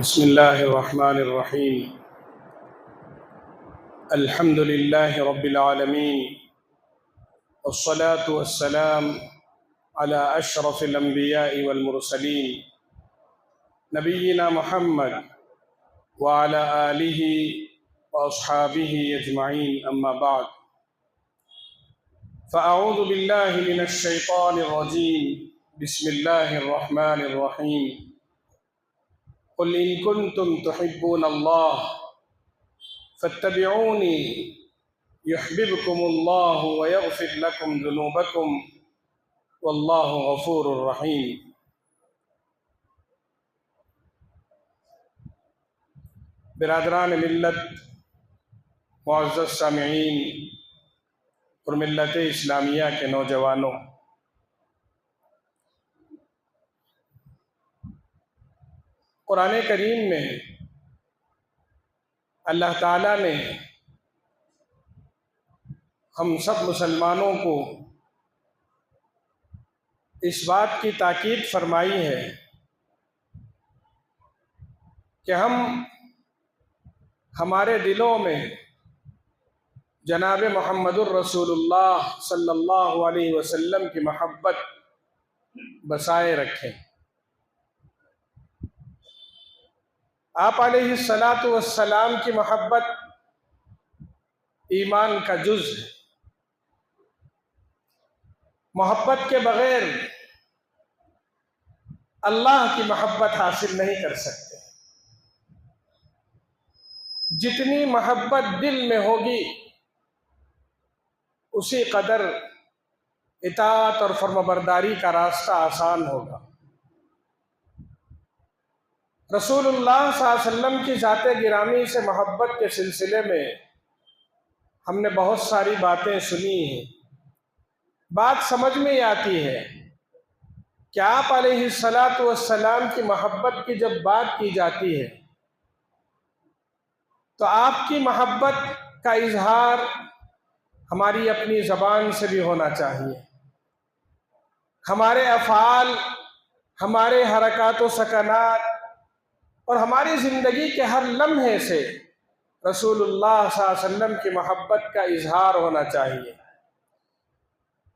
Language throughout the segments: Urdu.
بسم الله الرحمن الرحيم. الحمد لله رب العالمين، والصلاة والسلام على أشرف الأنبياء والمرسلين نبينا محمد وعلى آله وأصحابه أجمعين، أما بعد، فأعوذ بالله من الشيطان الرجيم. بسم الله الرحمن الرحيم. قل إن كنتم تحبون الله فاتبعوني يحببكم الله ويغفر لكم ذنوبكم والله غفور رحيم. برادران ملت، معزز سامعین اور ملت اسلامیہ کے نوجوانوں، قرآن کریم میں اللہ تعالیٰ نے ہم سب مسلمانوں کو اس بات کی تاکید فرمائی ہے کہ ہم ہمارے دلوں میں جناب محمد الرسول اللہ صلی اللہ علیہ وسلم کی محبت بسائے رکھیں۔ آپ علیہ السلام کی محبت ایمان کا جز ہے۔ محبت کے بغیر اللہ کی محبت حاصل نہیں کر سکتے۔ جتنی محبت دل میں ہوگی اسی قدر اطاعت اور فرمانبرداری کا راستہ آسان ہوگا۔ رسول اللہ صلی اللہ علیہ وسلم کی ذات گرامی سے محبت کے سلسلے میں ہم نے بہت ساری باتیں سنی ہیں۔ بات سمجھ میں آتی ہے کہ آپ علیہ السلام کی محبت کی جب بات کی جاتی ہے تو آپ کی محبت کا اظہار ہماری اپنی زبان سے بھی ہونا چاہیے۔ ہمارے افعال، ہمارے حرکات و سکنات اور ہماری زندگی کے ہر لمحے سے رسول اللہ صلی اللہ علیہ وسلم کی محبت کا اظہار ہونا چاہیے۔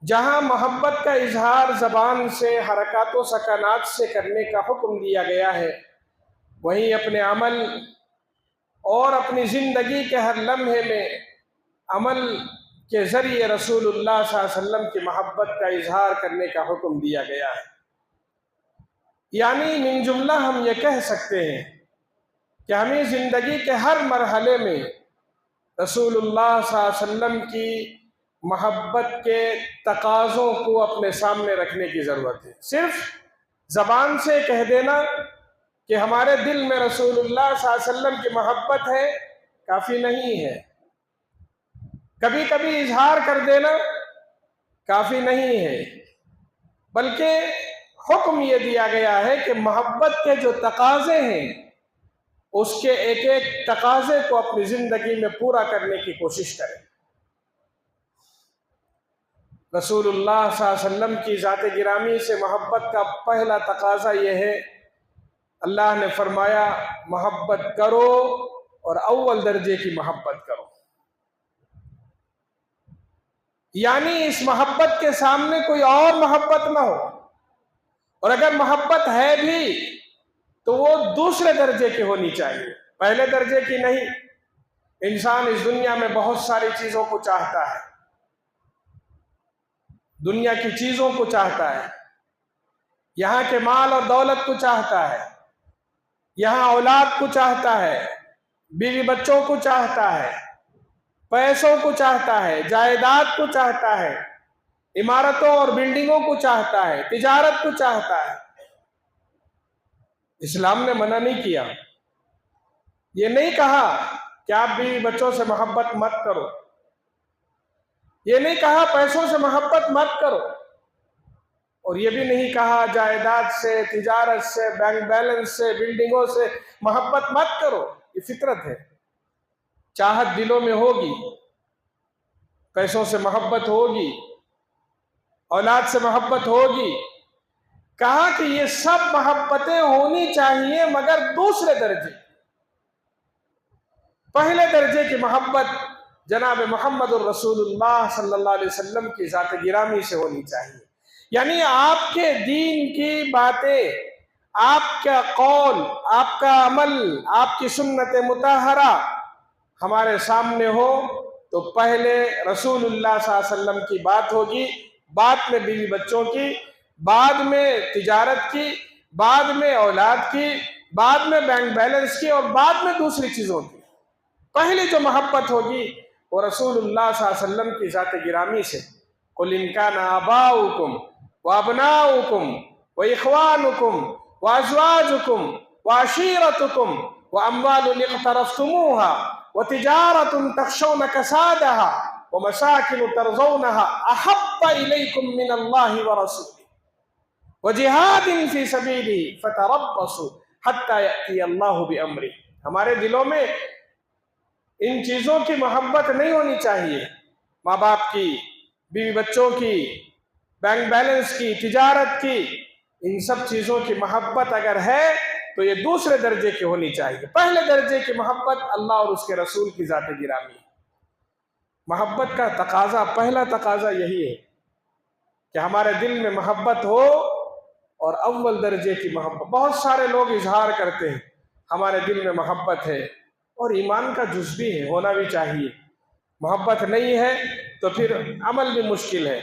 جہاں محبت کا اظہار زبان سے، حرکات و سکنات سے کرنے کا حکم دیا گیا ہے، وہیں اپنے عمل اور اپنی زندگی کے ہر لمحے میں عمل کے ذریعے رسول اللہ صلی اللہ علیہ وسلم کی محبت کا اظہار کرنے کا حکم دیا گیا ہے۔ یعنی من جملہ ہم یہ کہہ سکتے ہیں کہ ہمیں زندگی کے ہر مرحلے میں رسول اللہ صلی اللہ علیہ وسلم کی محبت کے تقاضوں کو اپنے سامنے رکھنے کی ضرورت ہے۔ صرف زبان سے کہہ دینا کہ ہمارے دل میں رسول اللہ صلی اللہ علیہ وسلم کی محبت ہے کافی نہیں ہے۔ کبھی کبھی اظہار کر دینا کافی نہیں ہے، بلکہ حکم یہ دیا گیا ہے کہ محبت کے جو تقاضے ہیں اس کے ایک ایک تقاضے کو اپنی زندگی میں پورا کرنے کی کوشش کریں۔ رسول اللہ صلی اللہ علیہ وسلم کی ذات گرامی سے محبت کا پہلا تقاضا یہ ہے، اللہ نے فرمایا محبت کرو اور اول درجے کی محبت کرو۔ یعنی اس محبت کے سامنے کوئی اور محبت نہ ہو، اور اگر محبت ہے بھی تو وہ دوسرے درجے کی ہونی چاہیے، پہلے درجے کی نہیں۔ انسان اس دنیا میں بہت ساری چیزوں کو چاہتا ہے، دنیا کی چیزوں کو چاہتا ہے، یہاں کے مال اور دولت کو چاہتا ہے، یہاں اولاد کو چاہتا ہے، بیوی بچوں کو چاہتا ہے، پیسوں کو چاہتا ہے، جائیداد کو چاہتا ہے، عمارتوں اور بلڈنگوں کو چاہتا ہے، تجارت کو چاہتا ہے۔ اسلام نے منع نہیں کیا، یہ نہیں کہا کہ آپ بیوی بچوں سے محبت مت کرو، یہ نہیں کہا پیسوں سے محبت مت کرو، اور یہ بھی نہیں کہا جائیداد سے، تجارت سے، بینک بیلنس سے، بلڈنگوں سے محبت مت کرو۔ یہ فطرت ہے، چاہت دلوں میں ہوگی، پیسوں سے محبت ہوگی، اولاد سے محبت ہوگی، کہا کہ یہ سب محبتیں ہونی چاہیے مگر دوسرے درجے، پہلے درجے کی محبت جناب محمد الرسول اللہ صلی اللہ علیہ وسلم کی ذات گرامی سے ہونی چاہیے۔ یعنی آپ کے دین کی باتیں، آپ کا قول، آپ کا عمل، آپ کی سنت مطہرہ ہمارے سامنے ہو تو پہلے رسول اللہ صلی اللہ علیہ وسلم کی بات ہوگی، بعد میں بیوی بچوں کی، بعد میں تجارت کی، بعد میں اولاد کی، بعد میں بینک بیلنس کی، اور بعد میں دوسری چیزوں کی۔ پہلی جو محبت ہوگی وہ رسول اللہ صلی اللہ علیہ وسلم کی ذات گرامی سے۔ قُلْ إِنْ كَانَ آبَاؤُكُمْ وَأَبْنَاؤُكُمْ وَإِخْوَانُكُمْ وَأَزْوَاجُكُمْ وَعَشِيرَتُكُمْ وَأَمْوَالٌ اقْتَرَفْتُمُوهَا وَتِجَارَةٌ تَخْشَوْنَ كَسَادَهَا وَمَسَاكِنُ تَرْضَوْنَهَا أَحَبَّ إِلَيْكُم مِّنَ اللَّهِ وَرَسُولِهِ وَجِهَادٍ فِي سَبِيلِهِ فَتَرَبَّصُوا حَتَّى يَأْتِيَ اللَّهُ بِأَمْرِهِ۔ ہمارے دلوں میں ان چیزوں کی محبت نہیں ہونی چاہیے، ماں باپ کی، بیوی بچوں کی، بینک بیلنس کی، تجارت کی، ان سب چیزوں کی محبت اگر ہے تو یہ دوسرے درجے کی ہونی چاہیے۔ پہلے درجے کی محبت اللہ اور اس کے رسول کی ذات گرامی ہے۔ محبت کا تقاضا، پہلا تقاضا یہی ہے کہ ہمارے دل میں محبت ہو، اور اول درجے کی محبت۔ بہت سارے لوگ اظہار کرتے ہیں ہمارے دل میں محبت ہے، اور ایمان کا جز بھی ہے، ہونا بھی چاہیے۔ محبت نہیں ہے تو پھر عمل بھی مشکل ہے،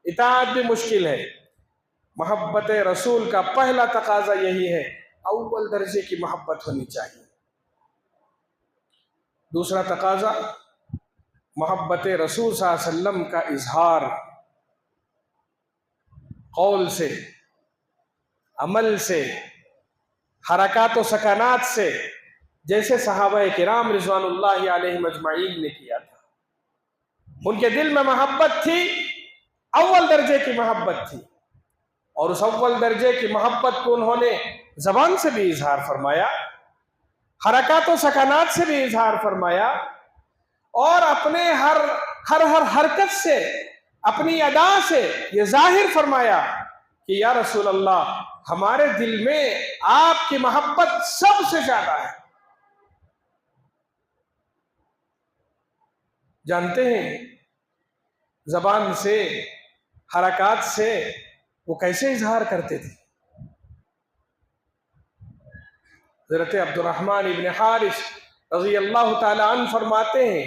اطاعت بھی مشکل ہے۔ محبت رسول کا پہلا تقاضا یہی ہے، اول درجے کی محبت ہونی چاہیے۔ دوسرا تقاضا محبت رسول صلی اللہ علیہ وسلم کا اظہار، قول سے، عمل سے، حرکات و سکنات سے، جیسے صحابہ کرام رضوان اللہ علیہم اجمعین نے کیا تھا۔ ان کے دل میں محبت تھی، اول درجے کی محبت تھی، اور اس اول درجے کی محبت کو انہوں نے زبان سے بھی اظہار فرمایا، حرکات و سکنات سے بھی اظہار فرمایا، اور اپنے ہر حرکت سے، اپنی ادا سے یہ ظاہر فرمایا کہ یا رسول اللہ، ہمارے دل میں آپ کی محبت سب سے زیادہ ہے۔ جانتے ہیں زبان سے، حرکات سے وہ کیسے اظہار کرتے تھے؟ حضرت عبد الرحمن ابن حارث رضی اللہ تعالی عنہ فرماتے ہیں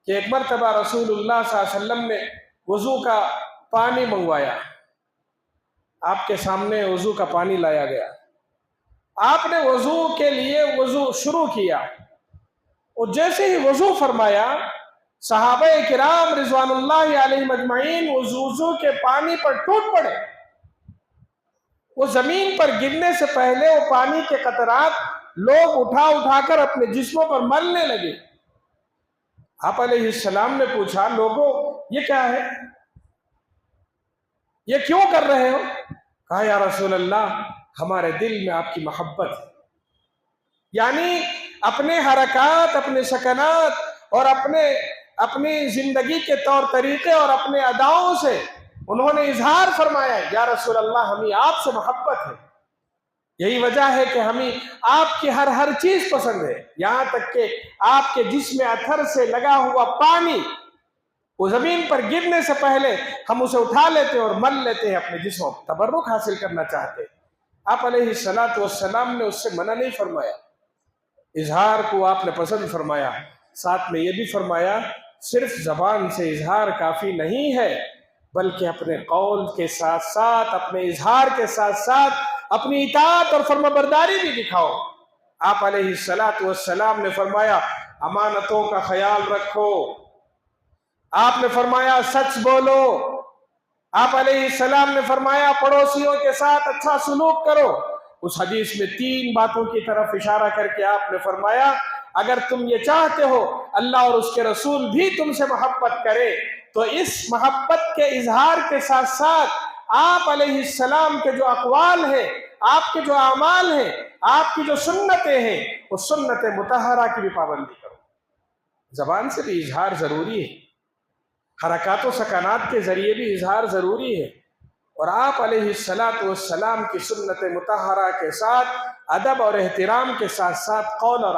کہ ایک مرتبہ رسول اللہ صلی اللہ علیہ وسلم نے وضو کا پانی منگوایا، آپ کے سامنے وضو کا پانی لایا گیا، آپ نے وضو کے لیے وضو شروع کیا، اور جیسے ہی وضو فرمایا، صحابہ کرام رضوان اللہ علیہم اجمعین وضو کے پانی پر ٹوٹ پڑے۔ وہ زمین پر گرنے سے پہلے وہ پانی کے قطرات لوگ اٹھا کر اپنے جسموں پر ملنے لگے۔ آپ علیہ السلام نے پوچھا، لوگوں یہ کیا ہے؟ یہ کیوں کر رہے ہو؟ کہا یا رسول اللہ، ہمارے دل میں آپ کی محبت ہے۔ یعنی اپنے حرکات، اپنے سکنات اور اپنی زندگی کے طور طریقے اور اپنے اداؤں سے انہوں نے اظہار فرمایا، یا رسول اللہ، ہمیں آپ سے محبت ہے، یہی وجہ ہے کہ ہمیں آپ کی ہر چیز پسند ہے، یہاں تک کہ آپ کے جسم اطہر سے لگا ہوا پانی وہ زمین پر گرنے سے پہلے ہم اسے اٹھا لیتے ہیں اور مل لیتے ہیں اپنے جسموں، تبرک حاصل کرنا چاہتے ہیں۔ آپ علیہ السلام نے اس سے منع نہیں فرمایا، اظہار کو آپ نے پسند فرمایا۔ ساتھ میں یہ بھی فرمایا، صرف زبان سے اظہار کافی نہیں ہے، بلکہ اپنے قول کے ساتھ ساتھ، اپنے اظہار کے ساتھ ساتھ اپنی اطاعت اور فرمانبرداری بھی دکھاؤ۔ آپ علیہ السلام نے فرمایا، امانتوں کا خیال رکھو، آپ نے فرمایا سچ بولو، آپ علیہ السلام نے فرمایا پڑوسیوں کے ساتھ اچھا سلوک کرو۔ اس حدیث میں 3 باتوں کی طرف اشارہ کر کے آپ نے فرمایا، اگر تم یہ چاہتے ہو اللہ اور اس کے رسول بھی تم سے محبت کرے تو اس محبت کے اظہار کے ساتھ ساتھ آپ علیہ السلام کے جو اقوال ہیں، آپ کے جو اعمال ہیں، آپ کی جو سنتیں ہیں، اس سنت مطہرہ کی بھی پابندی کرو۔ زبان سے بھی اظہار ضروری ہے، حرکات و سکنات کے ذریعے بھی اظہار ضروری ہے، اور آپ علیہ الصلاۃ والسلام کی سنت مطہرہ کے ساتھ ادب اور احترام کے ساتھ ساتھ قول اور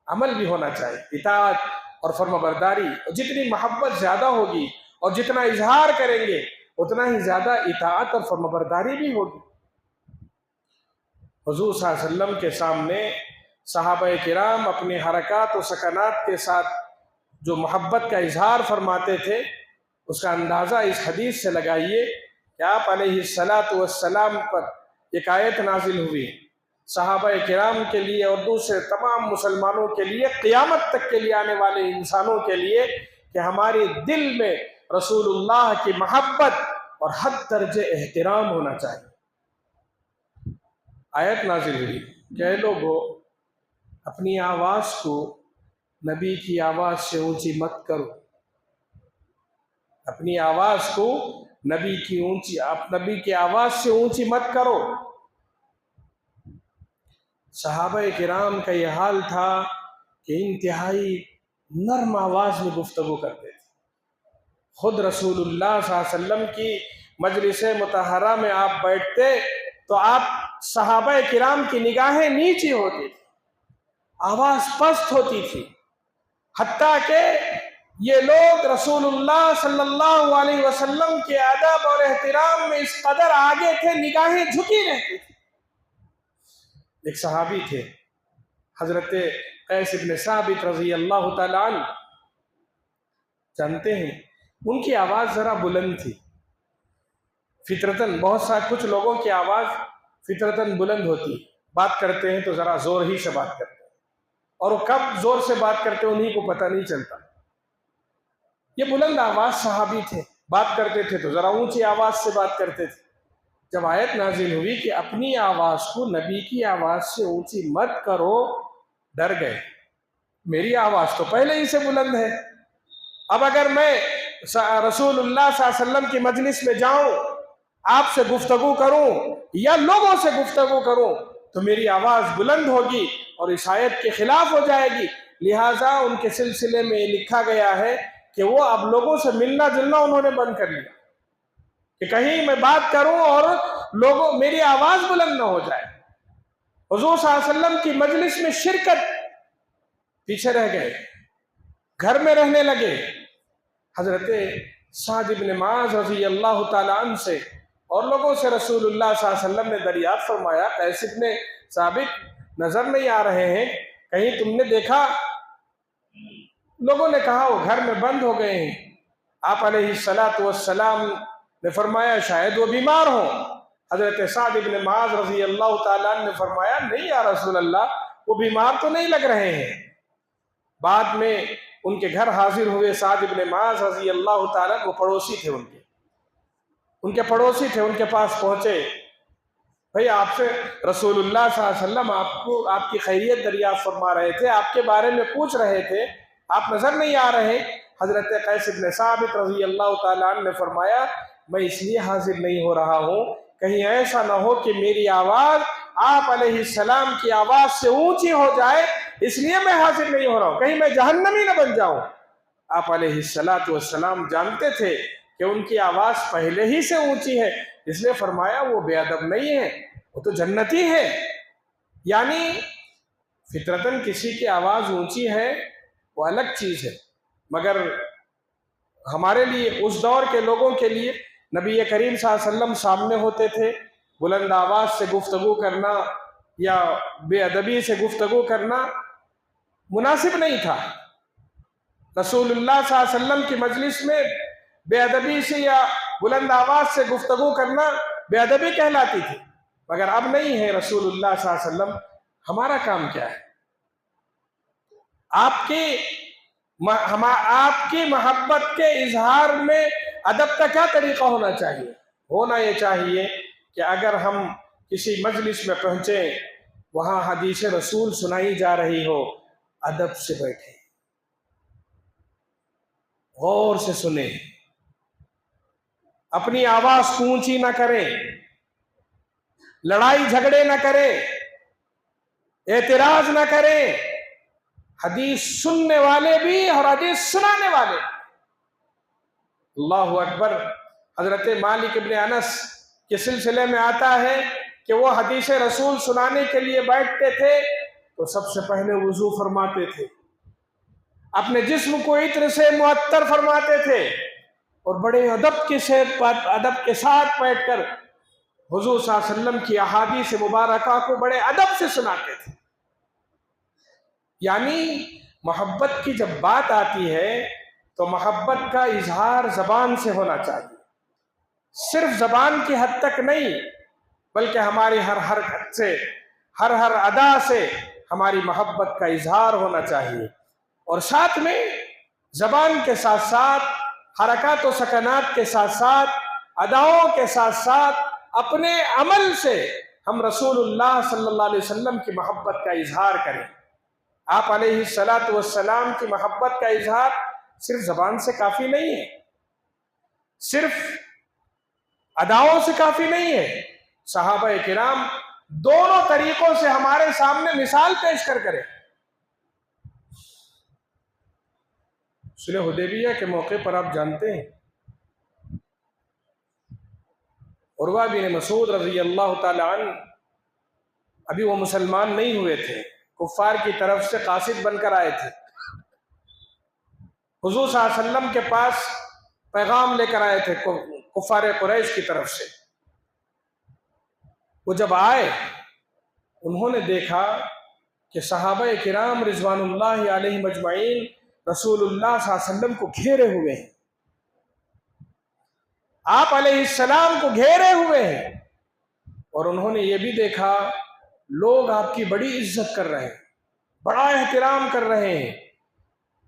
عمل بھی ہونا چاہیے، اطاعت اور فرمانبرداری۔ جتنی محبت زیادہ ہوگی اور جتنا اظہار کریں گے اتنا ہی زیادہ اطاعت اور فرمانبرداری بھی ہوگی۔ حضور صلی اللہ علیہ وسلم کے سامنے صحابہ کرام اپنی حرکات و سکنات کے ساتھ جو محبت کا اظہار فرماتے تھے، اس کا اندازہ اس حدیث سے لگائیے کہ آپ علیہ الصلاۃ والسلام پر ایک آیت نازل ہوئی صحابہ کرام کے لیے اور دوسرے تمام مسلمانوں کے لیے، قیامت تک کے لیے آنے والے انسانوں کے لیے، کہ ہمارے دل میں رسول اللہ کی محبت اور حد درجے احترام ہونا چاہیے۔ آیت نازل ہوئی کہ اے لوگو، اپنی آواز کو نبی کی آواز سے اونچی مت کرو، اپنی آواز کو نبی کی آواز سے اونچی مت کرو۔ صحابہ کرام کا یہ حال تھا کہ انتہائی نرم آواز میں گفتگو کرتے تھے۔ خود رسول اللہ صلی اللہ علیہ وسلم کی مجلس مطہرہ میں آپ بیٹھتے تو آپ صحابہ کرام کی نگاہیں نیچی ہوتی تھی، آواز پست ہوتی تھی، حتیٰ کہ یہ لوگ رسول اللہ صلی اللہ علیہ وسلم کے ادب اور احترام میں اس قدر آگے تھے، نگاہیں جھکی رہتی تھی۔ ایک صحابی تھے حضرت قیس بن ثابت رضی اللہ تعالیٰ عنہ، جانتے ہیں ان کی آواز ذرا بلند تھی فطرتاً۔ کچھ لوگوں کی آواز فطرتاً بلند ہوتی، بات کرتے ہیں تو ذرا زور ہی سے بات کرتے ہیں، اور وہ کب زور سے بات کرتے ہیں انہیں کو پتہ نہیں چلتا۔ یہ بلند آواز صحابی تھے، بات کرتے تھے تو ذرا اونچی آواز سے بات کرتے تھے۔ جب آیت نازل ہوئی کہ اپنی آواز کو نبی کی آواز سے اونچی مت کرو، ڈر گئے، میری آواز تو پہلے ہی سے بلند ہے، اب اگر میں رسول اللہ صلی اللہ علیہ وسلم کی مجلس میں جاؤں، آپ سے گفتگو کروں یا لوگوں سے گفتگو کروں تو میری آواز بلند ہوگی اور اس آیت کے خلاف ہو جائے گی۔ لہٰذا ان کے سلسلے میں لکھا گیا ہے کہ وہ اب لوگوں سے ملنا جلنا انہوں نے بند کر لیا، کہ کہیں میں بات کروں اور میری آواز بلند نہ ہو جائے۔ حضور صلی اللہ علیہ وسلم کی مجلس میں شرکت، پیچھے رہ گئے، گھر میں رہنے لگے۔ حضرت سعد بن معاذ رضی اللہ تعالیٰ عنہ سے اور لوگوں سے رسول اللہ صلی اللہ علیہ وسلم نے دریافت فرمایا، قیس بن ثابت نظر نہیں آ رہے ہیں، کہیں تم نے دیکھا؟ لوگوں نے کہا وہ گھر میں بند ہو گئے ہیں۔ آپ علیہ الصلاۃ والسلام نے فرمایا شاید وہ بیمار ہوں۔ حضرت سعد بن معاذ رضی اللہ تعالیٰ عنہ نے فرمایا نہیں یا رسول اللہ، وہ بیمار تو نہیں لگ رہے ہیں۔ بعد میں ان کے گھر حاضر ہوئے سعد بن معاذ رضی اللہ تعالیٰ، وہ پڑوسی تھے، ان کے پڑوسی تھے، ان کے پاس پہنچے، بھئی آپ سے رسول اللہ صلی اللہ علیہ وسلم آپ کی خیریت دریافت فرما رہے تھے، آپ کے بارے میں پوچھ رہے تھے، آپ نظر نہیں آ رہے۔ حضرت قیس بن ثابت رضی اللہ تعالیٰ عنہ نے فرمایا میں اس لیے حاضر نہیں ہو رہا ہوں کہیں ایسا نہ ہو کہ میری آواز آپ علیہ السلام کی آواز سے اونچی ہو جائے، اس لیے میں حاضر نہیں ہو رہا ہوں، کہیں میں جہنمی نہ بن جاؤں۔ آپ علیہ السلام جانتے تھے کہ ان کی آواز پہلے ہی سے اونچی ہے، اس لیے فرمایا وہ بے ادب نہیں ہے، وہ تو جنتی ہے۔ یعنی فطرتاً کسی کی آواز اونچی ہے وہ الگ چیز ہے، مگر ہمارے لیے اس دور کے لوگوں کے لیے نبی کریم صلی اللہ علیہ وسلم سامنے ہوتے تھے، بلند آواز سے گفتگو کرنا یا بے ادبی سے گفتگو کرنا مناسب نہیں تھا۔ رسول اللہ صلی اللہ علیہ وسلم کی مجلس میں بے ادبی سے یا بلند آواز سے گفتگو کرنا بے ادبی کہلاتی تھی، مگر اب نہیں ہے۔ رسول اللہ صلی اللہ علیہ وسلم، ہمارا کام کیا ہے؟ آپ کی محبت کے اظہار میں ادب کا کیا طریقہ ہونا چاہیے؟ ہونا یہ چاہیے کہ اگر ہم کسی مجلس میں پہنچے، وہاں حدیث رسول سنائی جا رہی ہو، ادب سے بیٹھیں، غور سے سنیں، اپنی آواز کو اونچی نہ کریں، لڑائی جھگڑے نہ کریں، اعتراض نہ کریں۔ حدیث سننے والے بھی اور حدیث سنانے والے۔ اللہ اکبر۔ حضرت مالک ابن انس کے سلسلے میں آتا ہے کہ وہ حدیث رسول سنانے کے لیے بیٹھتے تھے تو سب سے پہلے وضو فرماتے تھے، اپنے جسم کو عطر سے معطر فرماتے تھے، اور بڑے ادب کے ساتھ بیٹھ کر حضور صلی اللہ علیہ وسلم کی احادیث مبارکہ کو بڑے ادب سے سناتے تھے۔ یعنی محبت کی جب بات آتی ہے تو محبت کا اظہار زبان سے ہونا چاہیے، صرف زبان کی حد تک نہیں، بلکہ ہماری ہر حرکت سے، ہر ادا سے ہماری محبت کا اظہار ہونا چاہیے، اور ساتھ میں زبان کے ساتھ ساتھ، حرکات و سکنات کے ساتھ ساتھ، اداؤں کے ساتھ ساتھ اپنے عمل سے ہم رسول اللہ صلی اللہ علیہ وسلم کی محبت کا اظہار کریں۔ آپ علیہ السلام کی محبت کا اظہار صرف زبان سے کافی نہیں ہے، صرف اداؤں سے کافی نہیں ہے۔ صحابہ کرام دونوں طریقوں سے ہمارے سامنے مثال پیش کریں۔ صلح حدیبیہ کے موقع پر آپ جانتے ہیں عروہ بن مسعود رضی اللہ تعالی عنہ ابھی وہ مسلمان نہیں ہوئے تھے، کفار کی طرف سے قاصد بن کر آئے تھے، حضور صلی اللہ علیہ وسلم کے پاس پیغام لے کر آئے تھے کفار قریش کی طرف سے۔ وہ جب آئے انہوں نے دیکھا کہ صحابہ کرام رضوان اللہ علیہم اجمعین رسول اللہ صلی اللہ علیہ وسلم کو گھیرے ہوئے ہیں، آپ علیہ السلام کو گھیرے ہوئے ہیں، اور انہوں نے یہ بھی دیکھا لوگ آپ کی بڑی عزت کر رہے ہیں، بڑا احترام کر رہے ہیں۔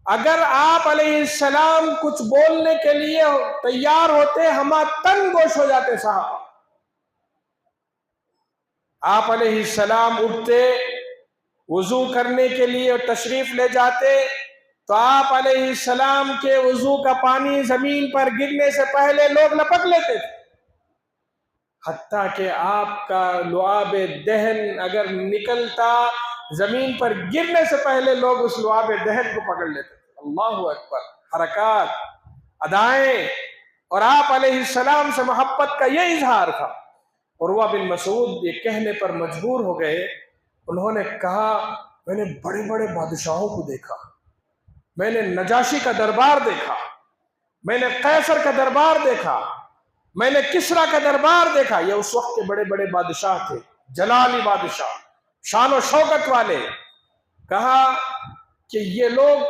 اگر آپ علیہ السلام کچھ بولنے کے لیے تیار ہوتے ہم تن گوش ہو جاتے صاحب۔ آپ علیہ السلام اٹھتے، وضو کرنے کے لیے تشریف لے جاتے تو آپ علیہ السلام کے وضو کا پانی زمین پر گرنے سے پہلے لوگ لپک لیتے تھے، حتیٰ کہ آپ کا لعاب دہن اگر نکلتا زمین پر گرنے سے پہلے لوگ اس لعاب دہن کو پکڑ لیتے تھے۔ اللہ اکبر! حرکات، ادائیں، اور آپ علیہ السلام سے محبت کا یہ اظہار تھا۔ عروہ بن مسعود یہ کہنے پر مجبور ہو گئے، انہوں نے کہا میں نے بڑے بڑے بادشاہوں کو دیکھا، میں نے نجاشی کا دربار دیکھا، میں نے قیصر کا دربار دیکھا، میں نے کسریٰ کا دربار دیکھا۔ یہ اس وقت کے بڑے بڑے بادشاہ تھے، جلالی بادشاہ، شان و شوکت والے۔ کہا کہ یہ لوگ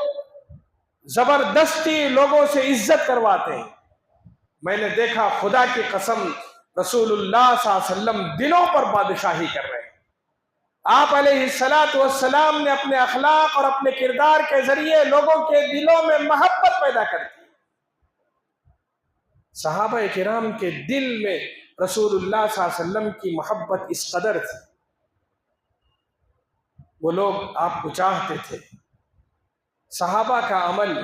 زبردستی لوگوں سے عزت کرواتے ہیں، میں نے دیکھا خدا کی قسم رسول اللہ صلی اللہ علیہ وسلم دلوں پر بادشاہی کر رہے ہیں۔ آپ علیہ السلام نے اپنے اخلاق اور اپنے کردار کے ذریعے لوگوں کے دلوں میں محبت پیدا کر دی۔ صحابہ کرام کے دل میں رسول اللہ صلی اللہ علیہ وسلم کی محبت اس قدر تھی، وہ لوگ آپ کو چاہتے تھے۔ صحابہ کا عمل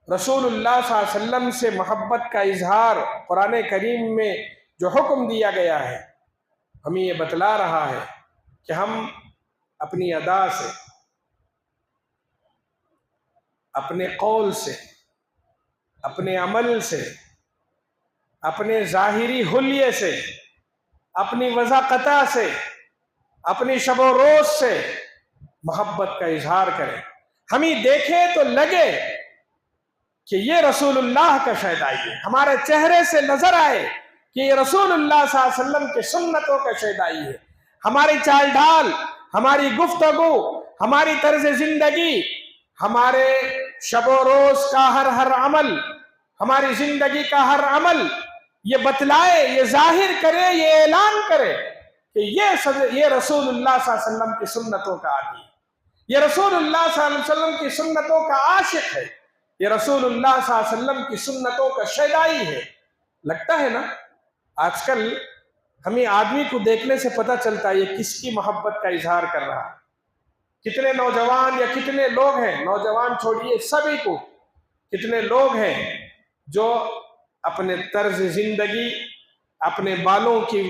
رسول اللہ صلی اللہ علیہ وسلم سے محبت کا اظہار قرآن کریم میں جو حکم دیا گیا ہے ہمیں یہ بتلا رہا ہے کہ ہم اپنی ادا سے، اپنے قول سے، اپنے عمل سے، اپنے ظاہری حلیے سے، اپنی وضاقتہ سے، اپنی شب و روز سے محبت کا اظہار کریں۔ ہمیں دیکھے تو لگے کہ یہ رسول اللہ کا شیدائی ہے، ہمارے چہرے سے نظر آئے کہ یہ رسول اللہ صلی اللہ علیہ وسلم کی سنتوں کا شیدائی ہے۔ ہماری چال ڈھال، ہماری گفتگو، ہماری طرز زندگی، ہمارے شب و روز کا ہر عمل، ہماری زندگی کا ہر عمل یہ بتلائے، یہ ظاہر کرے، یہ اعلان کرے کہ یہ رسول اللہ صلی اللہ علیہ وسلم کی سنتوں کا عادی ہے، یہ رسول اللہ صلی اللہ علیہ وسلم کی سنتوں کا عاشق ہے، یہ رسول اللہ صلی اللہ علیہ وسلم کی سنتوں کا شیدائی ہے۔ لگتا ہے نا آج کل ہمیں آدمی کو دیکھنے سے پتہ چلتا ہے یہ کس کی محبت کا اظہار کر رہا ہے۔ کتنے نوجوان یا کتنے لوگ ہیں، نوجوان چھوڑیے سبھی کو، کتنے لوگ ہیں جو اپنے طرز زندگی، اپنے بالوں کی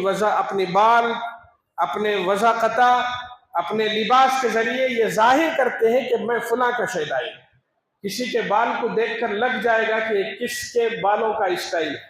اپنے وضاقتہ، اپنے لباس کے ذریعے یہ ظاہر کرتے ہیں کہ میں فلاں کا شیدائی ہوں۔ کسی کے بال کو دیکھ کر لگ جائے گا کہ کس کے بالوں کا اسٹائل ہے،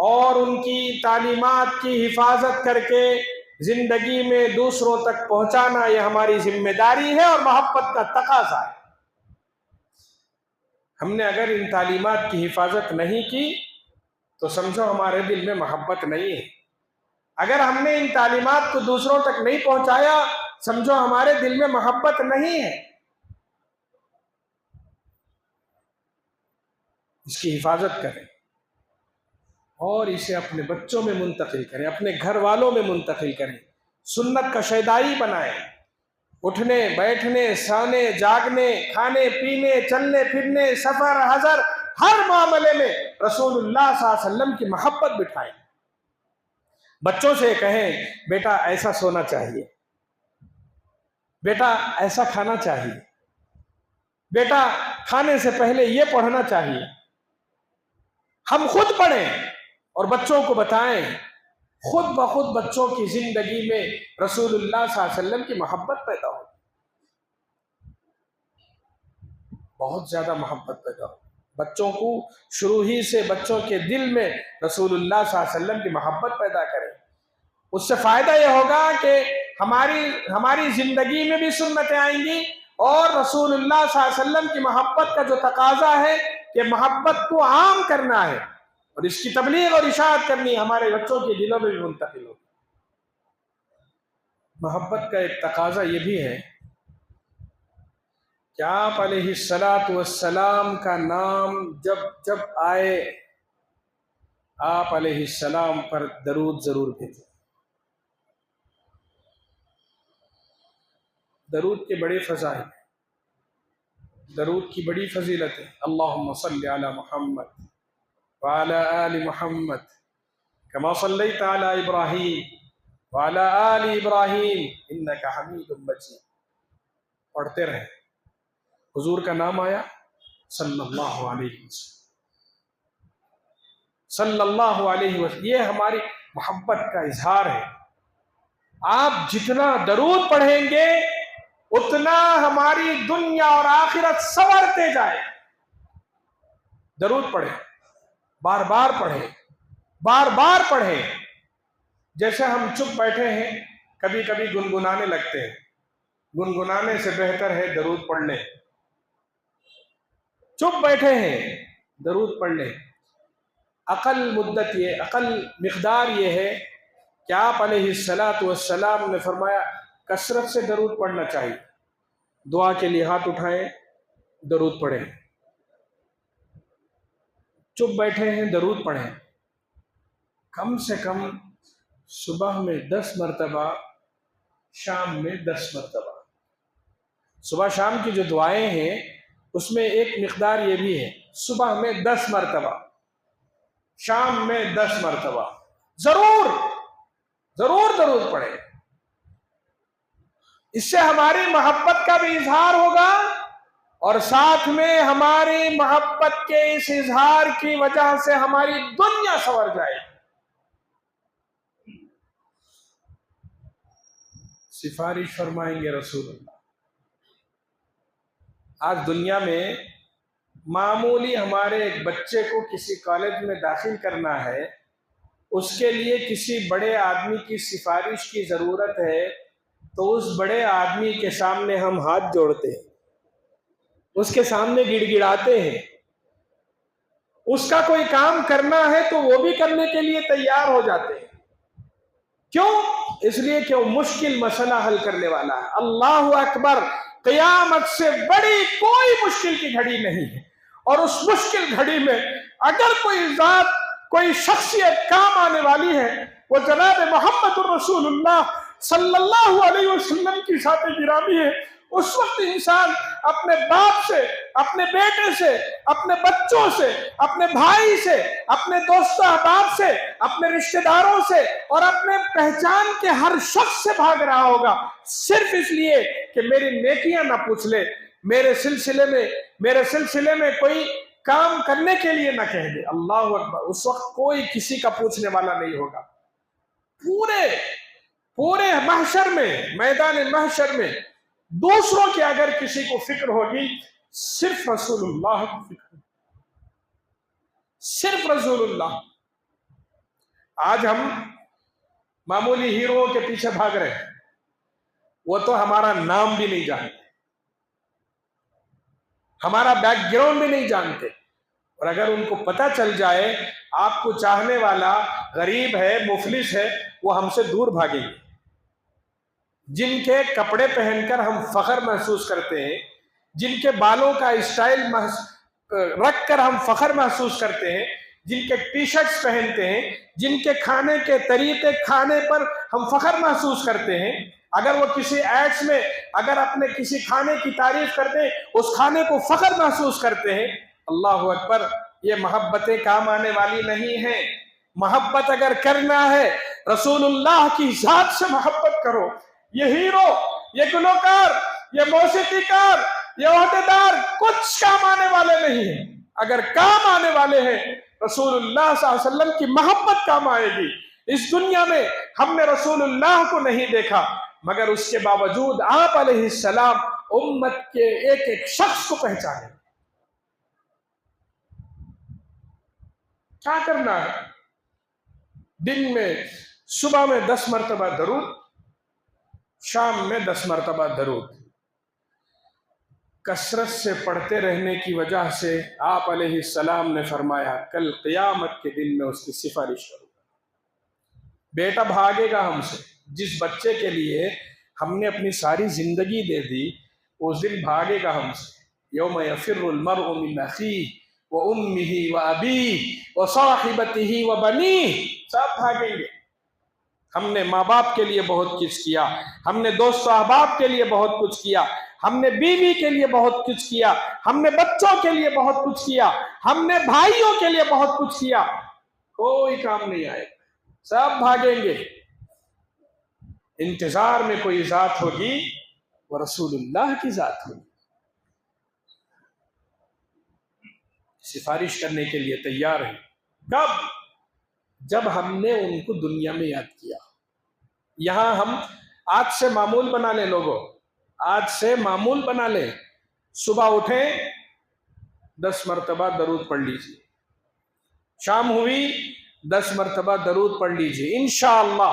اور ان کی تعلیمات کی حفاظت کر کے زندگی میں دوسروں تک پہنچانا یہ ہماری ذمہ داری ہے اور محبت کا تقاضا ہے۔ ہم نے اگر ان تعلیمات کی حفاظت نہیں کی تو سمجھو ہمارے دل میں محبت نہیں ہے۔ اگر ہم نے ان تعلیمات کو دوسروں تک نہیں پہنچایا سمجھو ہمارے دل میں محبت نہیں ہے۔ اس کی حفاظت کریں اور اسے اپنے بچوں میں منتقل کریں، اپنے گھر والوں میں منتقل کریں، سنت کا شیدائی بنائیں۔ اٹھنے بیٹھنے سونے جاگنے کھانے پینے چلنے پھرنے سفر حضر ہر معاملے میں رسول اللہ صلی اللہ علیہ وسلم کی محبت بٹھائیں۔ بچوں سے کہیں بیٹا ایسا سونا چاہیے، بیٹا ایسا کھانا چاہیے، بیٹا کھانے سے پہلے یہ پڑھنا چاہیے۔ ہم خود پڑھیں اور بچوں کو بتائیں، خود بخود بچوں کی زندگی میں رسول اللہ صلی اللہ علیہ وسلم کی محبت پیدا ہو، بہت زیادہ محبت پیدا ہو۔ بچوں کو شروع ہی سے بچوں کے دل میں رسول اللہ صلی اللہ علیہ وسلم کی محبت پیدا کریں۔ اس سے فائدہ یہ ہوگا کہ ہماری زندگی میں بھی سنتیں آئیں گی اور رسول اللہ صلی اللہ علیہ وسلم کی محبت کا جو تقاضا ہے کہ محبت کو عام کرنا ہے اور اس کی تبلیغ اور اشاعت کرنی ہمارے بچوں کے دلوں میں بھی منتقل ہوگی۔ محبت کا ایک تقاضا یہ بھی ہے کہ آپ علیہ الصلاۃ والسلام کا نام جب جب آئے آپ علیہ السلام پر درود ضرور بھیجیں۔ درود کے بڑے فضائل ہیں، درود کی بڑی فضیلت ہے۔ اللہم صلی علی محمد وعلی آل محمد کما صلیت علی ابراہیم وعلی آل ابراہیم انک حمید مجید۔ پڑھتے رہیں، حضور کا نام آیا صلی اللہ علیہ وسلم، صلی اللہ علیہ وسلم، یہ ہماری محبت کا اظہار ہے۔ آپ جتنا درود پڑھیں گے اتنا ہماری دنیا اور آخرت سنورتے جائے۔ درود پڑھیں، بار بار پڑھیں، بار بار پڑھیں۔ جیسے ہم چپ بیٹھے ہیں کبھی کبھی گنگنانے لگتے ہیں، گنگنانے سے بہتر ہے درود پڑھ لیں۔ چپ بیٹھے ہیں درود پڑھ لیں۔ عقل مقدار یہ ہے کہ آپ علیہ الصلاۃ والسلام نے فرمایا کثرت سے درود پڑھنا چاہیے۔ دعا کے لیے ہاتھ اٹھائیں، درود پڑھیں۔ چپ بیٹھے ہیں درود پڑھیں، کم سے کم صبح میں 10 مرتبہ، شام میں 10 مرتبہ۔ صبح شام کی جو دعائیں ہیں اس میں ایک مقدار یہ بھی ہے، صبح میں 10 مرتبہ، شام میں 10 مرتبہ ضرور درود پڑھیں۔ اس سے ہماری محبت کا بھی اظہار ہوگا اور ساتھ میں ہماری محبت کے اس اظہار کی وجہ سے ہماری دنیا سنور جائے۔ سفارش فرمائیں گے رسول اللہ۔ آج دنیا میں معمولی ہمارے ایک بچے کو کسی کالج میں داخل کرنا ہے، اس کے لیے کسی بڑے آدمی کی سفارش کی ضرورت ہے تو اس بڑے آدمی کے سامنے ہم ہاتھ جوڑتے ہیں، اس کے سامنے گڑ گڑاتے ہیں۔ اس کا کوئی کام کرنا ہے تو وہ بھی کرنے کے لیے تیار ہو جاتے ہیں۔ کیوں؟ اس لیے کہ وہ مشکل مسئلہ حل کرنے والا ہے۔ اللہ اکبر، قیامت سے بڑی کوئی مشکل کی گھڑی نہیں ہے، اور اس مشکل گھڑی میں اگر کوئی ذات، کوئی شخصیت کام آنے والی ہے وہ جناب محمد الرسول اللہ صلی اللہ علیہ وسلم کی ذات گرامی ہے۔ اس وقت انسان اپنے باپ سے، اپنے بیٹے سے، اپنے بچوں سے، اپنے بھائی سے، اپنے دوست احباب سے، اپنے رشتہ داروں سے اور اپنے پہچان کے ہر شخص سے بھاگ رہا ہوگا، صرف اس لیے کہ میری نیکیاں نہ پوچھ لے، میرے سلسلے میں کوئی کام کرنے کے لیے نہ کہہ دے۔ اللہ اکبر، اس وقت کوئی کسی کا پوچھنے والا نہیں ہوگا۔ پورے محشر میں، میدان محشر میں دوسروں کی اگر کسی کو فکر ہوگی، صرف رسول اللہ کی فکر، صرف رسول اللہ۔ آج ہم معمولی ہیرو کے پیچھے بھاگ رہے ہیں، وہ تو ہمارا نام بھی نہیں جانتے، ہمارا بیک گراؤنڈ بھی نہیں جانتے، اور اگر ان کو پتہ چل جائے آپ کو چاہنے والا غریب ہے، مفلس ہے، وہ ہم سے دور بھاگیں گے۔ جن کے کپڑے پہن کر ہم فخر محسوس کرتے ہیں، جن کے بالوں کا اسٹائل رکھ کر ہم فخر محسوس کرتے ہیں، جن کے ٹی شرٹس پہنتے ہیں، جن کے کھانے کے طریقے کھانے پر ہم فخر محسوس کرتے ہیں، اگر وہ کسی ایڈس میں اگر اپنے کسی کھانے کی تعریف کرتے ہیں، اس کھانے کو فخر محسوس کرتے ہیں، اللہ اکبر، یہ محبتیں کام آنے والی نہیں ہیں۔ محبت اگر کرنا ہے رسول اللہ کی ذات سے محبت کرو۔ یہ ہیرو، یہ گلوکار، یہ موسیقی کار، یہ عہدیدار کچھ کام آنے والے نہیں ہیں۔ اگر کام آنے والے ہیں رسول اللہ صلی اللہ علیہ وسلم کی محبت کام آئے گی۔ اس دنیا میں ہم نے رسول اللہ کو نہیں دیکھا، مگر اس کے باوجود آپ علیہ السلام امت کے ایک ایک شخص کو پہچانے۔ کیا کرنا ہے؟ دن میں صبح میں 10 مرتبہ درود، شام میں 10 مرتبہ درود، کثرت سے پڑھتے رہنے کی وجہ سے آپ علیہ السلام نے فرمایا کل قیامت کے دن میں اس کی سفارش کروں گا۔ بیٹا بھاگے گا ہم سے، جس بچے کے لیے ہم نے اپنی ساری زندگی دے دی، اس دن بھاگے گا ہم سے۔ یوم یفر المرء من اخیہ وامہ وابیہ وصاحبتہ وبنیہ، سب بھاگیں گے۔ ہم نے ماں باپ کے لیے بہت کچھ کیا، ہم نے دوست و احباب کے لیے بہت کچھ کیا، ہم نے بیوی کے لیے بہت کچھ کیا، ہم نے بچوں کے لیے بہت کچھ کیا، ہم نے بھائیوں کے لیے بہت کچھ کیا، کوئی کام نہیں آئے، سب بھاگیں گے۔ انتظار میں کوئی ذات ہوگی، وہ رسول اللہ کی ذات ہوگی، سفارش کرنے کے لیے تیار ہے۔ کب؟ جب ہم نے ان کو دنیا میں یاد کیا۔ یہاں ہم آج سے معمول بنا لیں، لوگوں آج سے معمول بنا لیں، صبح اٹھیں 10 مرتبہ درود پڑھ لیجیے، شام ہوئی 10 مرتبہ درود پڑھ لیجیے، انشاءاللہ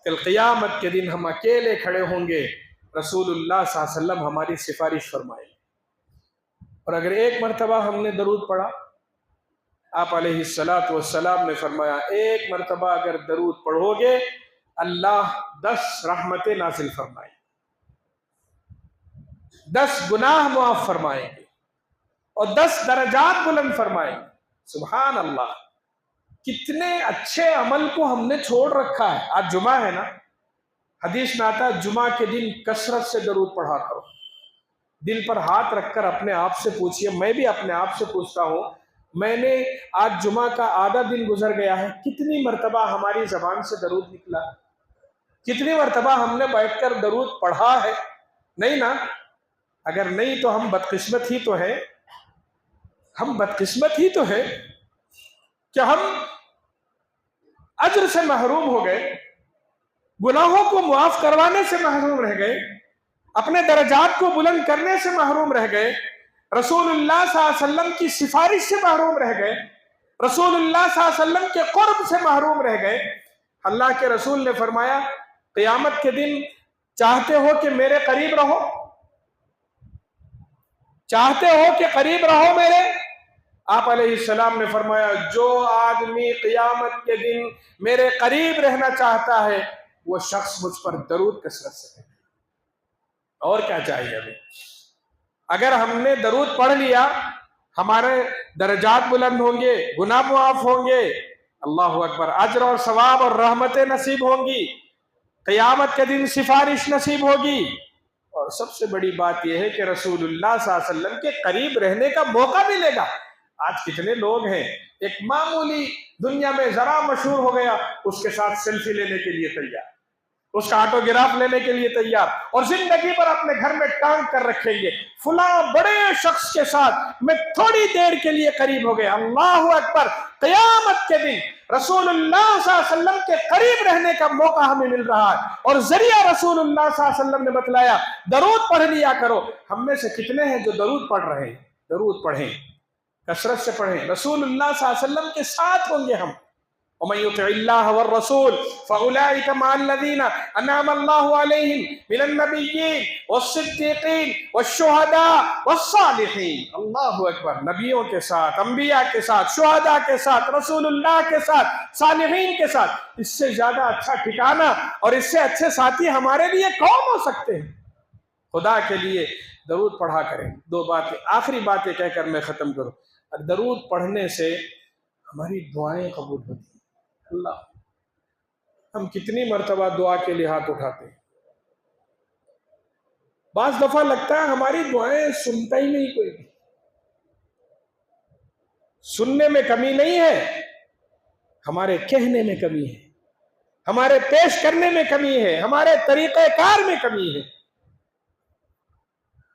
کل قیامت کے دن ہم اکیلے کھڑے ہوں گے، رسول اللہ صلی اللہ علیہ وسلم ہماری سفارش فرمائیں۔ اور اگر ایک مرتبہ ہم نے درود پڑھا، آپ علیہ السلام نے فرمایا ایک مرتبہ اگر درود پڑھو گے اللہ 10 رحمتیں نازل فرمائیں، 10 گناہ معاف فرمائیں گے، اور 10 درجات بلند فرمائیں گے۔ سبحان اللہ، کتنے اچھے عمل کو ہم نے چھوڑ رکھا ہے۔ آج جمعہ ہے نا، حدیث میں آتا ہے جمعہ کے دن کثرت سے درود پڑھا کرو۔ دل پر ہاتھ رکھ کر اپنے آپ سے پوچھئے، میں بھی اپنے آپ سے پوچھتا ہوں، میں نے آج جمعہ کا آدھا دن گزر گیا ہے، کتنی مرتبہ ہماری زبان سے درود نکلا؟ کتنی مرتبہ ہم نے بیٹھ کر درود پڑھا ہے؟ نہیں نا؟ اگر نہیں تو ہم بدقسمت ہی تو ہیں، ہم بدقسمت ہی تو ہیں کہ ہم اجر سے محروم ہو گئے، گناہوں کو معاف کروانے سے محروم رہ گئے، اپنے درجات کو بلند کرنے سے محروم رہ گئے، رسول اللہ صلی اللہ علیہ وسلم کی سفارش سے محروم رہ گئے، رسول اللہ صلی اللہ علیہ وسلم کے قرب سے محروم رہ گئے۔ اللہ کے رسول نے فرمایا قیامت کے دن چاہتے ہو کہ میرے قریب رہو، چاہتے ہو کہ قریب رہو میرے؟ آپ علیہ السلام نے فرمایا جو آدمی قیامت کے دن میرے قریب رہنا چاہتا ہے وہ شخص مجھ پر درود کثرت سے پڑھے۔ اور کیا چاہیے ہمیں؟ اگر ہم نے درود پڑھ لیا ہمارے درجات بلند ہوں گے، گناہ معاف ہوں گے، اللہ اکبر، اجر اور ثواب اور رحمتیں نصیب ہوں گی، قیامت کے دن سفارش نصیب ہوگی، اور سب سے بڑی بات یہ ہے کہ رسول اللہ صلی اللہ علیہ وسلم کے قریب رہنے کا موقع ملے گا۔ آج کتنے لوگ ہیں ایک معمولی دنیا میں ذرا مشہور ہو گیا اس کے ساتھ سیلفی لینے کے لیے تیار، اس کا آٹوگراف لینے کے لیے تیار، اور زندگی پر اپنے گھر میں ٹانگ کر رکھیں گے فلاں بڑے شخص کے ساتھ میں تھوڑی دیر کے لیے قریب ہو گیا۔ اللہ اکبر، قیامت کے دن رسول اللہ صلی اللہ علیہ وسلم کے قریب رہنے کا موقع ہمیں مل رہا ہے، اور ذریعہ رسول اللہ صلی اللہ علیہ وسلم نے بتلایا درود پڑھ لیا کرو۔ ہم میں سے کتنے ہیں جو درود پڑھ رہے ہیں؟ درود پڑھیں، کثرت سے پڑھیں، رسول اللہ صلی اللہ علیہ وسلم کے ساتھ ہوں گے ہم۔ ومن يطع الله والرسول فأولئك مع الذين أنعم الله عليهم من النبيين والصديقين والشهداء والصالحين. اللہ اکبر. نبیوں کے ساتھ، انبیاء کے ساتھ، شہداء کے ساتھ، رسول اللہ کے ساتھ، صالحین کے ساتھ. اس سے زیادہ اچھا ٹھکانہ اور اس سے اچھے ساتھی ہمارے لیے کون ہو سکتے ہیں؟ خدا کے لیے درود پڑھا کریں. دو باتیں، آخری باتیں کہہ کر میں ختم کروں. درود پڑھنے سے ہماری دعائیں قبول ہوتی ہیں. اللہ، ہم کتنی مرتبہ دعا کے لیے ہاتھ اٹھاتے ہیں. بعض دفعہ لگتا ہے ہماری دعائیں سنتا ہی نہیں کوئی بھی. سننے میں کمی نہیں ہے، ہمارے کہنے میں کمی ہے، ہمارے پیش کرنے میں کمی ہے، ہمارے طریقہ کار میں کمی ہے.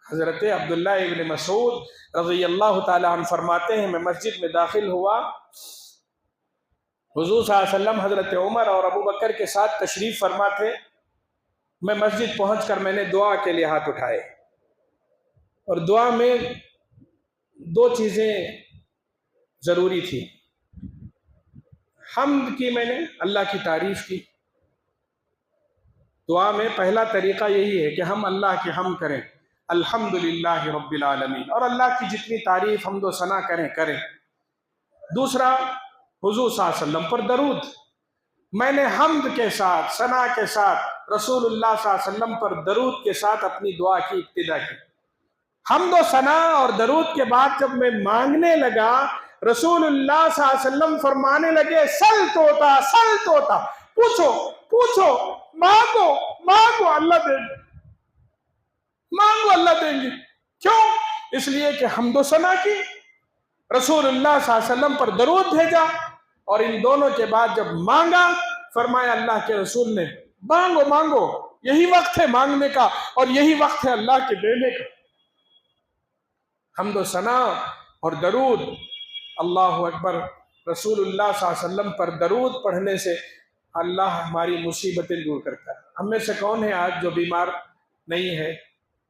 حضرت عبداللہ ابن مسعود رضی اللہ تعالی عنہ فرماتے ہیں، میں مسجد میں داخل ہوا، حضور صلی اللہ علیہ وسلم حضرت عمر اور ابو بکر کے ساتھ تشریف فرما تھے. میں مسجد پہنچ کر میں نے دعا کے لیے ہاتھ اٹھائے، اور دعا میں دو چیزیں ضروری تھی. حمد کی، میں نے اللہ کی تعریف کی. دعا میں پہلا طریقہ یہی ہے کہ ہم اللہ کی حمد کریں، الحمدللہ رب العالمین، اور اللہ کی جتنی تعریف حمد و ثنا کریں. دوسرا، حضور صلی اللہ علیہ وسلم پر درود. میں نے حمد کے ساتھ، ثنا کے ساتھ، رسول اللہ صلی اللہ علیہ وسلم پر درود کے ساتھ اپنی دعا کی ابتدا کی. حمد و ثنا اور درود کے بعد جب میں مانگنے لگا، رسول اللہ صلی اللہ علیہ وسلم فرمانے لگے، سل توتا، سل توتا، پوچھو پوچھو، مانگو مانگو، اللہ دیں گے، مانگو اللہ دیں گے. کیوں؟ اس لیے کہ حمد و ثنا کی، رسول اللہ صلی اللہ علیہ وسلم پر درود بھیجا، اور ان دونوں کے بعد جب مانگا، فرمایا اللہ کے رسول نے، مانگو مانگو، یہی وقت ہے مانگنے کا، اور یہی وقت ہے اللہ کے دینے کا. حمد و ثنا اور درود، اللہ اکبر. رسول اللہ صلی اللہ علیہ وسلم پر درود پڑھنے سے اللہ ہماری مصیبتیں دور کرتا ہے. ہم میں سے کون ہے آج جو بیمار نہیں ہے،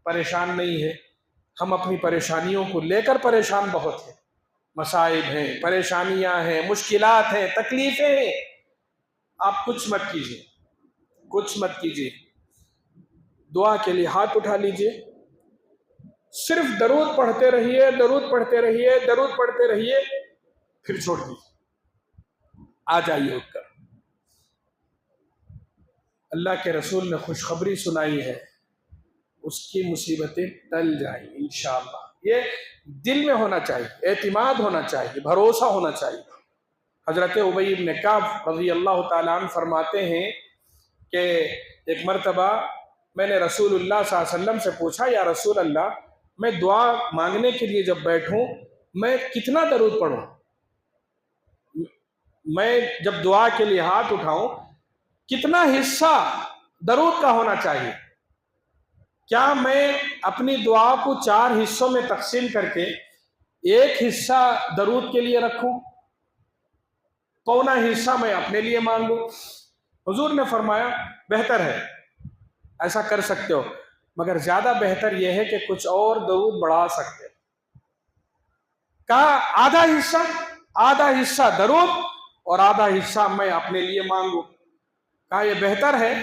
پریشان نہیں ہے؟ ہم اپنی پریشانیوں کو لے کر پریشان بہت ہیں. مصائب ہیں، پریشانیاں ہیں، مشکلات ہیں، تکلیفیں ہیں. آپ کچھ مت کیجیے، کچھ مت کیجیے، دعا کے لیے ہاتھ اٹھا لیجیے، صرف درود پڑھتے رہیے، درود پڑھتے رہیے، درود پڑھتے رہیے، پھر چھوڑ دیجیے. آ جائیے اٹھ کر. اللہ کے رسول نے خوشخبری سنائی ہے، اس کی مصیبتیں ٹل جائیں انشاءاللہ. یہ دل میں ہونا چاہیے، اعتماد ہونا چاہیے، بھروسہ ہونا چاہیے. حضرت ابی بن کعب رضی اللہ تعالیٰ عنہ فرماتے ہیں کہ ایک مرتبہ میں نے رسول اللہ صلی اللہ علیہ وسلم سے پوچھا، یا رسول اللہ، میں دعا مانگنے کے لیے جب بیٹھوں میں کتنا درود پڑھوں؟ میں جب دعا کے لیے ہاتھ اٹھاؤں کتنا حصہ درود کا ہونا چاہیے؟ کیا میں اپنی دعا کو 4 حصوں میں تقسیم کر کے ایک حصہ درود کے لیے رکھوں، پونا حصہ میں اپنے لیے مانگوں؟ حضور نے فرمایا بہتر ہے، ایسا کر سکتے ہو، مگر زیادہ بہتر یہ ہے کہ کچھ اور درود بڑھا سکتے. کہا آدھا حصہ درود اور آدھا حصہ میں اپنے لیے مانگوں. کہا یہ بہتر ہے،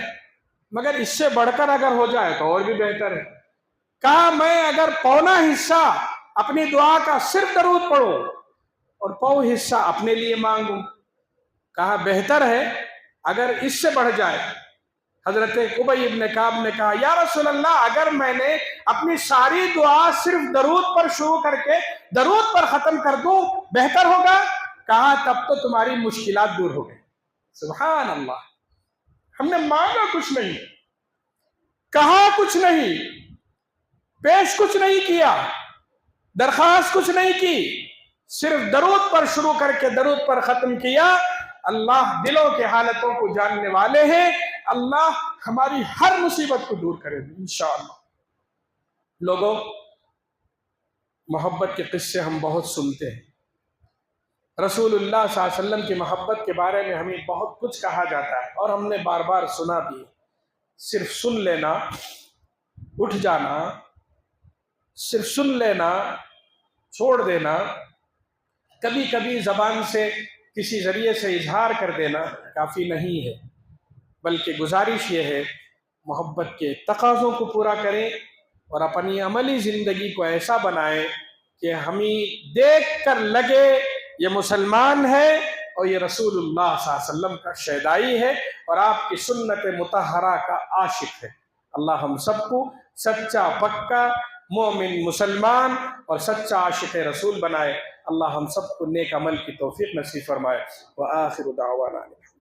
مگر اس سے بڑھ کر اگر ہو جائے تو اور بھی بہتر ہے. کہا میں اگر پونا حصہ اپنی دعا کا صرف درود پڑھوں اور پو حصہ اپنے لیے مانگوں. کہا بہتر ہے اگر اس سے بڑھ جائے. حضرت ابی بن کعب نے کہا یا رسول اللہ، اگر میں نے اپنی ساری دعا صرف درود پر شروع کر کے درود پر ختم کر دوں بہتر ہوگا؟ کہا تب تو تمہاری مشکلات دور ہو گئی. سبحان اللہ. ہم نے مانگا کچھ نہیں، کہا کچھ نہیں، پیش کچھ نہیں کیا، درخواست کچھ نہیں کی، صرف درود پر شروع کر کے درود پر ختم کیا. اللہ دلوں کے حالتوں کو جاننے والے ہیں. اللہ ہماری ہر مصیبت کو دور کرے گا انشاءاللہ. لوگوں، محبت کے قصے ہم بہت سنتے ہیں. رسول اللہ صلی اللہ علیہ وسلم کی محبت کے بارے میں ہمیں بہت کچھ کہا جاتا ہے، اور ہم نے بار بار سنا بھی. صرف سن لینا، اٹھ جانا، صرف سن لینا، چھوڑ دینا، کبھی کبھی زبان سے کسی ذریعے سے اظہار کر دینا کافی نہیں ہے، بلکہ گزارش یہ ہے محبت کے تقاضوں کو پورا کریں اور اپنی عملی زندگی کو ایسا بنائیں کہ ہمیں دیکھ کر لگے یہ مسلمان ہے اور یہ رسول اللہ صلی اللہ علیہ وسلم کا شیدائی ہے اور آپ کی سنت مطہرہ کا عاشق ہے۔ اللہ ہم سب کو سچا پکا مومن مسلمان اور سچا عاشق رسول بنائے۔ اللہ ہم سب کو نیک عمل کی توفیق نصیب فرمائے۔ وآخر دعوانا